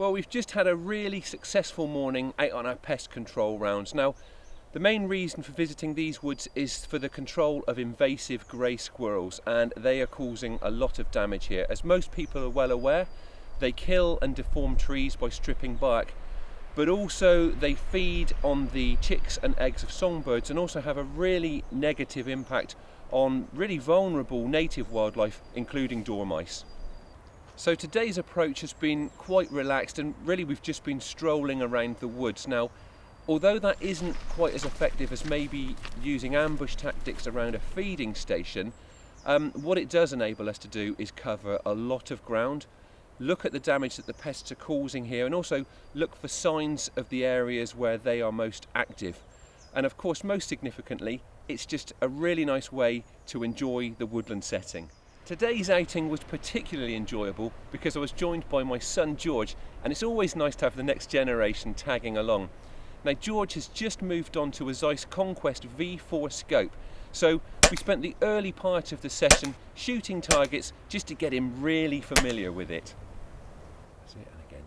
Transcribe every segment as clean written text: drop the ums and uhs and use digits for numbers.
Well, we've just had a really successful morning out on our pest control rounds. Now, the main reason for visiting these woods is for the control of invasive grey squirrels, and they are causing a lot of damage here. As most people are well aware, they kill and deform trees by stripping bark, but also they feed on the chicks and eggs of songbirds and also have a really negative impact on really vulnerable native wildlife, including dormice. So today's approach has been quite relaxed, and really we've just been strolling around the woods. Now, although that isn't quite as effective as maybe using ambush tactics around a feeding station, what it does enable us to do is cover a lot of ground, look at the damage that the pests are causing here, and also look for signs of the areas where they are most active. And of course, most significantly, it's just a really nice way to enjoy the woodland setting. Today's outing was particularly enjoyable because I was joined by my son George, and it's always nice to have the next generation tagging along. Now, George has just moved on to a Zeiss Conquest V4 scope, so we spent the early part of the session shooting targets just to get him really familiar with it. That's it, and again.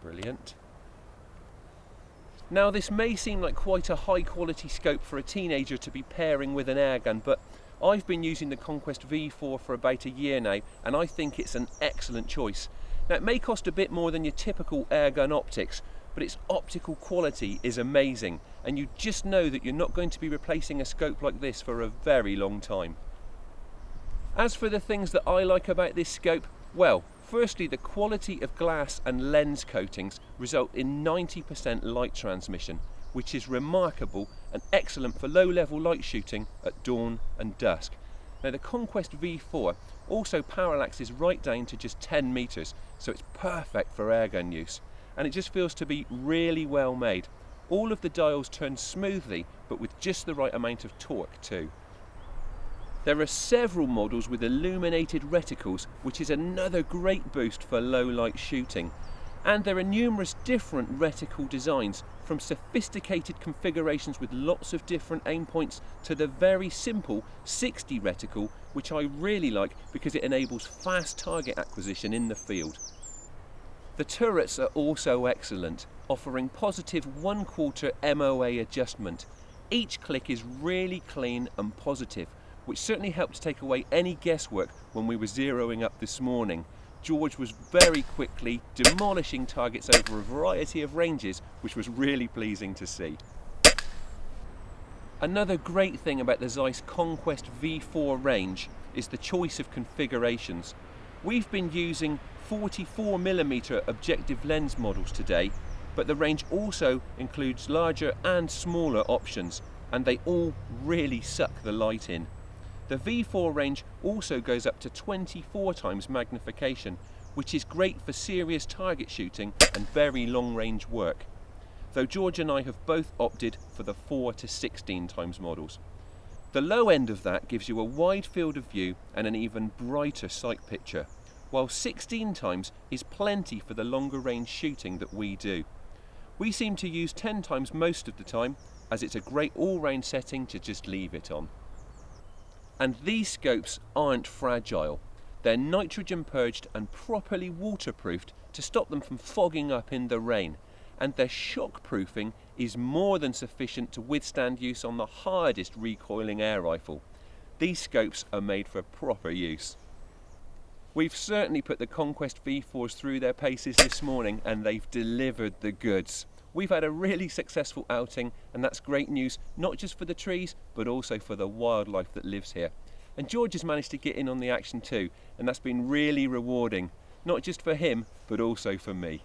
Brilliant. Now, this may seem like quite a high quality scope for a teenager to be pairing with an airgun, but I've been using the Conquest V4 for about a year now, and I think it's an excellent choice. Now, it may cost a bit more than your typical airgun optics, but its optical quality is amazing, and you just know that you're not going to be replacing a scope like this for a very long time. As for the things that I like about this scope, well, firstly, the quality of glass and lens coatings result in 90% light transmission, which is remarkable and excellent for low-level light shooting at dawn and dusk. Now, the Conquest V4 also parallaxes right down to just 10 meters, so it's perfect for airgun use. And it just feels to be really well made. All of the dials turn smoothly, but with just the right amount of torque too. There are several models with illuminated reticles, which is another great boost for low light shooting. And there are numerous different reticle designs, from sophisticated configurations with lots of different aim points to the very simple 60 reticle, which I really like because it enables fast target acquisition in the field. The turrets are also excellent, offering positive 1/4 MOA adjustment. Each click is really clean and positive, which certainly helped to take away any guesswork when we were zeroing up this morning. George was very quickly demolishing targets over a variety of ranges, which was really pleasing to see. Another great thing about the Zeiss Conquest V4 range is the choice of configurations. We've been using 44mm objective lens models today, but the range also includes larger and smaller options, and they all really suck the light in. The V4 range also goes up to 24 times magnification, which is great for serious target shooting and very long range work, though George and I have both opted for the 4 to 16 times models. The low end of that gives you a wide field of view and an even brighter sight picture, while 16 times is plenty for the longer range shooting that we do. We seem to use 10 times most of the time, as it's a great all-round setting to just leave it on. And these scopes aren't fragile. They're nitrogen purged and properly waterproofed to stop them from fogging up in the rain, and their shock proofing is more than sufficient to withstand use on the hardest recoiling air rifle. These scopes are made for proper use. We've certainly put the Conquest V4s through their paces this morning, and they've delivered the goods. We've had a really successful outing, and that's great news, not just for the trees, but also for the wildlife that lives here. And George has managed to get in on the action too, and that's been really rewarding, not just for him, but also for me.